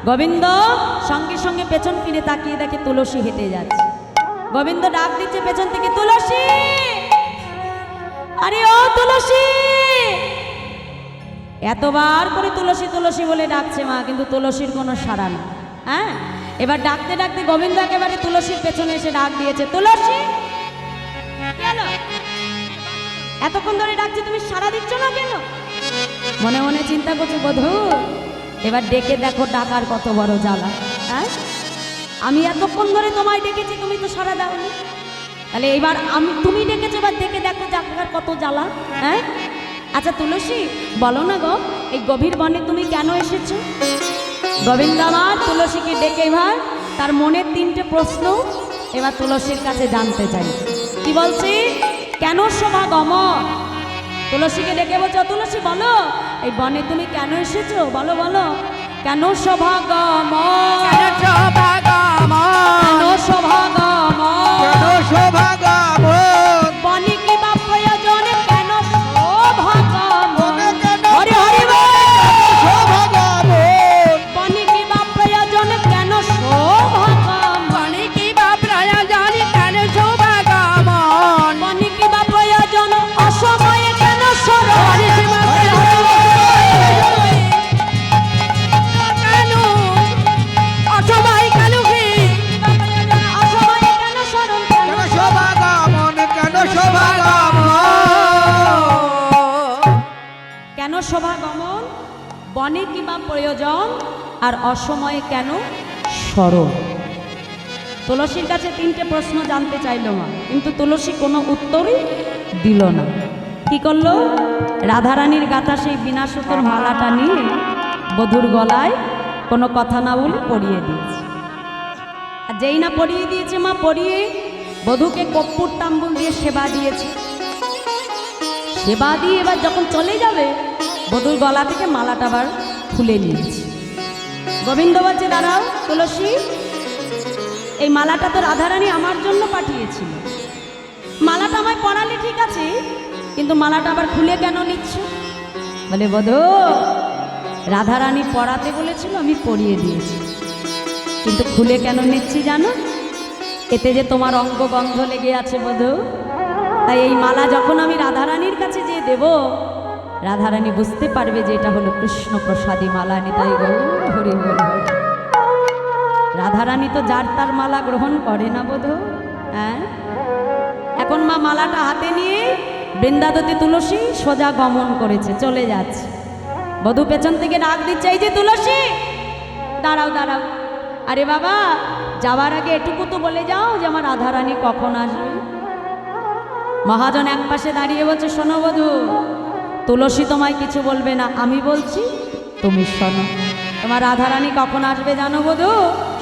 গোবিন্দ সঙ্গে সঙ্গে পেছন ফিরে তাকিয়ে দেখে তুলসী হেঁটে যাচ্ছে। গোবিন্দ ডাক দিচ্ছে পেছন থেকে, তুলসী, আরে ও তুলসী। এতবার করে তুলসী তুলসী বলে ডাকছে মা, কিন্তু তুলসীর কোনো সাড়া না। হ্যাঁ, এবার ডাকতে ডাকতে গোবিন্দ একেবারে তুলসীর পেছনে এসে ডাক দিয়েছে, তুলসী কেন এতক্ষণ ধরে ডাকছে, তুমি সাড়া দিচ্ছ না কেন? মনে মনে চিন্তা করছো, বধূ এবার ডেকে দেখো ডাকার কত বড় জ্বালা। হ্যাঁ, আমি এতক্ষণ ধরে তোমায় ডেকেছি, তুমি তো সাড়া দাওনি, তাহলে এবার তুমি ডেকেছো, এবার ডেকে দেখো ডাকার কত জ্বালা। হ্যাঁ, আচ্ছা তুলসী বলো না গো, এই গভীর বনে তুমি কেন এসেছো? গোবিন্দ আমার তুলসীকে ডেকে এবার তার মনের 3টে প্রশ্ন এবার তুলসীর কাছে জানতে চাই। কি বলছি? কেন সমাগমন? তুলসীকে ডেকে বলছো, তুলসী বলো এই বনে তুমি কেন এসেছো, বলো বলো। কেন সমাগমন, কেন সমাগমন, বনে কি বা প্রয়োজন, কেন সমাগমন, হরি হরি বল, বনে কি বা প্রয়োজন, কেন সমাগমন, বনে কি বা প্রয়োজন, কেন সমাগমন, বনে কি বা প্রয়োজন, অসময়ে কেন সরণ, কেন শোভাগমন, বনে কিবা প্রয়োজন, আর অসময়ে কেন স্মরণ। তুলসীর কাছে 3টে প্রশ্ন জানতে চাইল মা, কিন্তু তুলসী কোনো উত্তরই দিল না। কি করলো? রাধারানীর গাথা সেই বিনা সুতোর মালাটা নিয়ে বধূর গলায় কোনো কথা না বলে পরিয়ে দিয়েছে। আর যেই না পরিয়ে দিয়েছে মা, পরিয়ে বধূকে কর্পূর তাম্বুল দিয়ে সেবা দিয়েছে। সেবা দিয়ে এবার যখন চলে যাবে, বধূর গলা থেকে মালাটা আবার খুলে নিয়েছে। গোবিন্দ বলছে, দাঁড়াও তুলসী, এই মালাটা তো রাধারানী আমার জন্য পাঠিয়েছিল, মালাটা আমায় পরালে ঠিক আছে, কিন্তু মালাটা আবার খুলে কেন নিচ্ছ? বলে, বধূ রাধারানী পরাতে বলেছিল, আমি পরিয়ে দিয়েছি, কিন্তু খুলে কেন নিচ্ছি জানো? এতে যে তোমার অঙ্গগন্ধ লেগে আছে বধূ, তাই এই মালা যখন আমি রাধারানীর কাছে যেয়ে দেব, রাধারানী বুঝতে পারবে যে এটা হলো কৃষ্ণ প্রসাদী মালা। নিতাই গৌর হরি বল। রাধারানী তো যার তার মালা গ্রহণ করে না বধূ। হ্যাঁ, এখন মা মালাটা হাতে নিয়ে বৃন্দাবতী তুলসী সোজা গমন করেছে, চলে যাচ্ছে। বধূ পেছন থেকে ডাক দিচ্ছে, এই যে তুলসী, দাঁড়াও দাঁড়াও। আরে বাবা, যাওয়ার আগে এটুকু তো বলে যাও যে আমার রাধারানী কখন আসবে। মহাজন এক পাশে দাঁড়িয়ে বলছে, শোনো বধূ, তুলসী তোমায় কিছু বলবে না, আমি বলছি, তুমি শোনো। তোমার রাধারানী কখন আসবে জানো বধূ?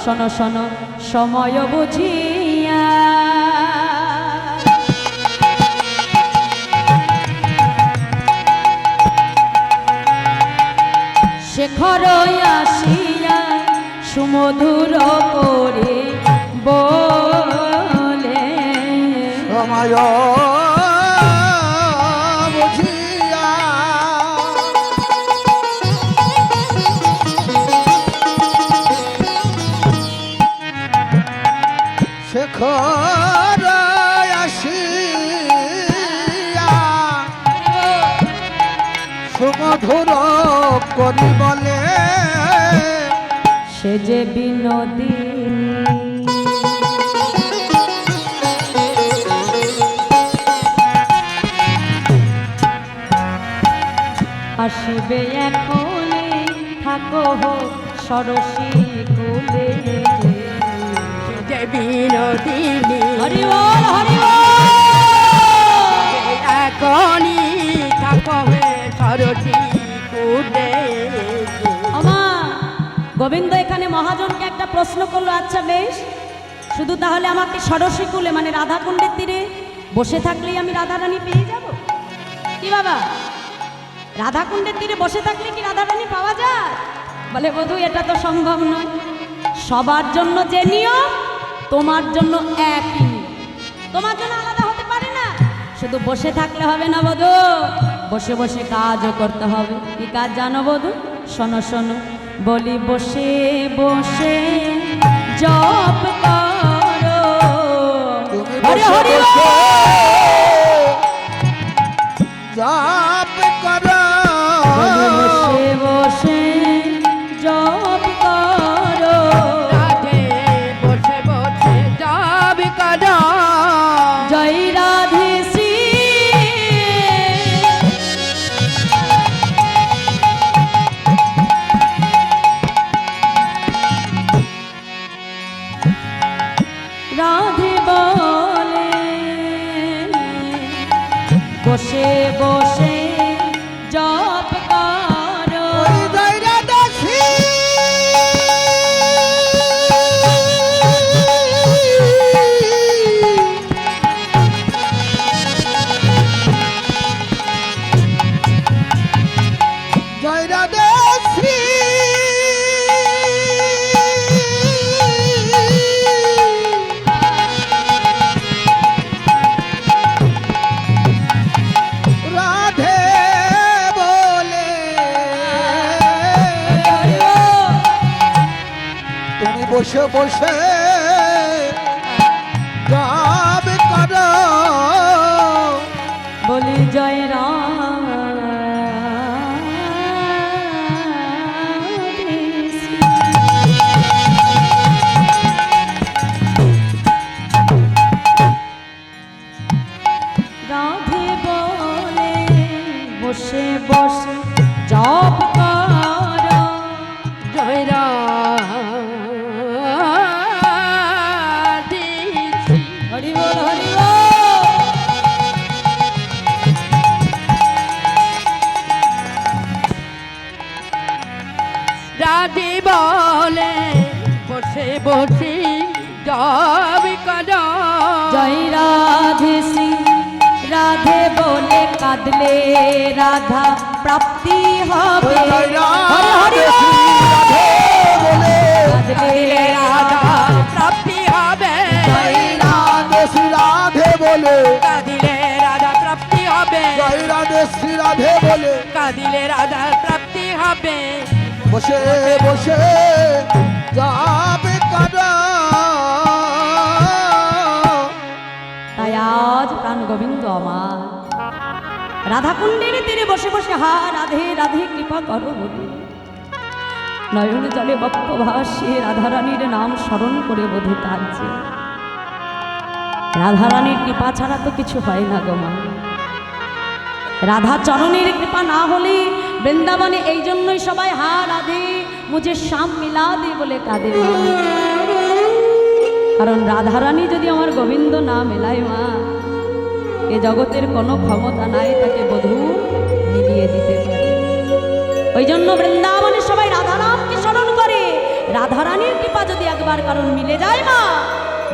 শোনো শোনো, সময় বুঝিয়া শেখর আসিয়া সুমধুর করে বলে, সময় বুঝিয়া শেখর আসিয়া সুমধুর করি বলে, সে যে বিনোদিনী আসিবে এখনে, থাকো সরসী কুলে, সে যে বিনোদিনী হরি বল হরি বল। এখনই থাকো সরসী কুলে। আমা গোবিন্দ এখানে মহাজনকে একটা প্রশ্ন করলো, আচ্ছা বেশ, শুধু তাহলে আমাকে সরসী কুলে মানে রাধাকুণ্ডের তীরে বসে থাকলেই আমি রাধারানী পেয়ে যাব? কি বাবা, রাধাকুণ্ডের তীরে বসে থাকলে কি রাধারানী পাওয়া যায়? বলে, বধূ এটা তো সম্ভব নয়। সবার জন্য যে নিয়ম, তোমার জন্য একই নিয়ম, তোমার জন্য আলাদা হতে পারে না। শুধু বসে থাকলে হবে না বধূ, বসে বসে কাজও করতে হবে। কি কাজ জানো বধূ? শোনো শোনো, বলি বসে বসে জপ করো তুমি হরি বসে হরি বসে বল। জাপ করো বলি বসে বসে জপ করো রাধে বসে বসে জপ করো জয় রাধে শ্রী রাধে বলে বসে বসে জপ করো ওই দৈরা দাসী জয়রা দেশী রাধে বলে তুমি বসে বসে গাব করো বলি জয় রাধে বলে বসে বসে জপ করো জয় রাধে হরি বল হরি বল। রাধে বলে বসে বসে জপ করো জয় রাধে শ্রী রাধে বলে কাঁদলে রাধা প্রাপ্তি হবে জয়রা হরি হরি দেশী রাধে বলে কাঁদলে রাধা রাধা প্রাপ্তি হবে জয়রা দেশী রাধে বলে কাঁদিলে রাধা প্রাপ্তি হবে জয়রা দেশী রাধে বলে কাঁদিলে রাধা প্রাপ্তি হবে বসে বসে যাবে কারা তাই আজ প্রাণ গোবিন্দ আমার রাধাকুণ্ডের তীরে বসে বসে হা রাধে রাধে কৃপা করো বলে নয়ন জলে বক্ষ ভাসিয়ে রাধারানীর নাম স্মরণ করে বোধে কাঁদছে। রাধারানীর কৃপা ছাড়া তো কিছু হয় না গো মা। রাধা চরণের কৃপা না হলে বৃন্দাবনে এই জন্যই সবাই হা রাধে মুঝে শ্যাম মিলা দে বলে কাঁদে মা। কারণ রাধারানী যদি আমার গোবিন্দ না মেলায় মা, এ জগতের কোনো ক্ষমতা নাই তাকে বধূ মিলিয়ে দিতে পারে। ওই জন্য বৃন্দাবনে সবাই রাধারামকে স্মরণ করে। রাধারানীর কৃপা যদি একবার কারণ মিলে যায় মা,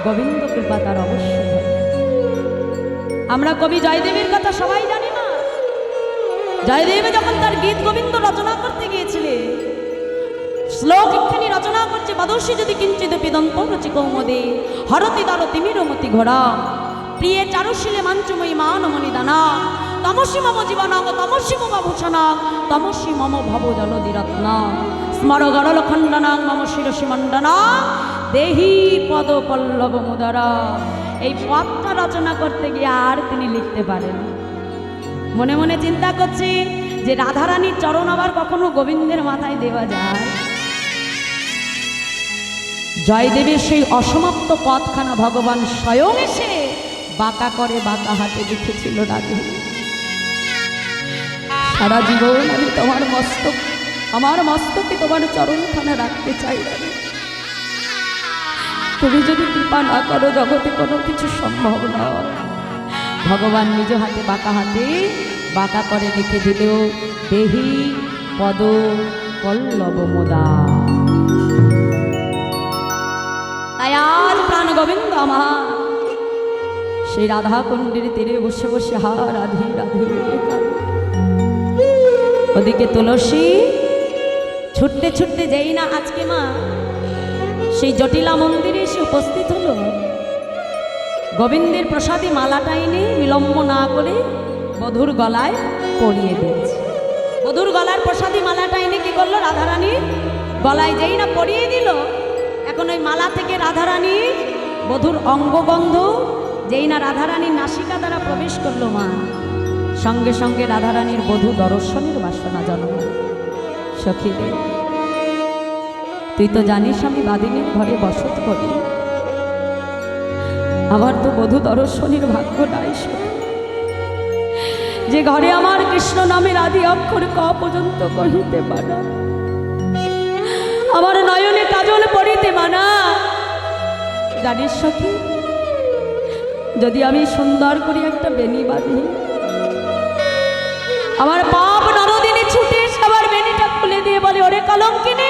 গোবিন্দ কৃপা তার অবশ্যই হয়। আমরা কবি জয়দেবের কথা সবাই জানি না। জয়দেব যখন তার গীত গোবিন্দ রচনা করতে গিয়েছিলেন, শ্লোক একখানি রচনা করছে, বাদর্শী যদি কিঞ্চিত পিদন্ত রচি কৌমদে হরতি দর তিমিরমতি ঘোড়া প্রিয়ে চারুশীলে মাঞ্চময়ী মানমণি দানা তমসী মম জীবনক তমসী মম ভূষণক তমসী মম ভব জলদি রত্ন স্মর গরল খণ্ডনাং মম শিরসী মণ্ডনা দেহি পদ পল্লব মুদরা। এই পদটা রচনা করতে গিয়ে আর তিনি লিখতে পারেন। মনে মনে চিন্তা করছি যে রাধারানীর চরণ আবার কখনো গোবিন্দের মাথায় দেওয়া যায়। জয়দেবের সেই অসমাপ্ত পথখানা ভগবান স্বয়ং এসে বাঁকা করে বাঁকা হাতে লিখেছিল রাধে, সারা জীবন আমি তোমার মস্তক, আমার মস্তকে তোমার চরণখানা রাখতে চাই রাধে। তুমি যদি কৃপা না করো জগতে কোনো কিছু সম্ভব নয়। ভগবান নিজ হাতে বাঁকা করে লিখে দিল দেহি পদ পল্লব মোদা। তাই আজ প্রাণ গোবিন্দ আমার সেই রাধা কুণ্ডের তীরে বসে বসে হা রাধে রাধে বলে কাঁদে। ওদিকে তুলসী ছুটতে ছুটতে যেই না আজকে মা সেই জটিলা মন্দিরে এসে উপস্থিত হলো, গোবিন্দের প্রসাদী মালাটা এনে বিলম্ব না করে বধূর গলায় পরিয়ে দিয়েছে। বধূর গলার প্রসাদী মালাটা এনে কি করলো রাধারানী গলায় যেই না পরিয়ে দিল, এখন ওই মালা থেকে রাধারানী বধূর অঙ্গবন্ধ যেই না রাধারানীর নাসিকা দ্বারা প্রবেশ করলো মা, সঙ্গে সঙ্গে রাধারানীর বধূ দর্শনের বাসনা জন্ম। সখী রে, তুই তো জানিস আমি বাদিনীর ঘরে বসত করি, আমার তো বধূ দর্শনের ভাগ্য নাই সখী। যে ঘরে আমার কৃষ্ণ নামের আদি অক্ষর ক পর্যন্ত কহিতে পারা, আমার নয়নে কাজল পড়িতে মানা। জানিস সখী, যদি আমি সুন্দর করে একটা বেনি বাঁধি, আমার পাপ নরদিনী ছুটে এসে আবার বেনিটা খুলে দিয়ে বলে, ওরে কলঙ্কিনী,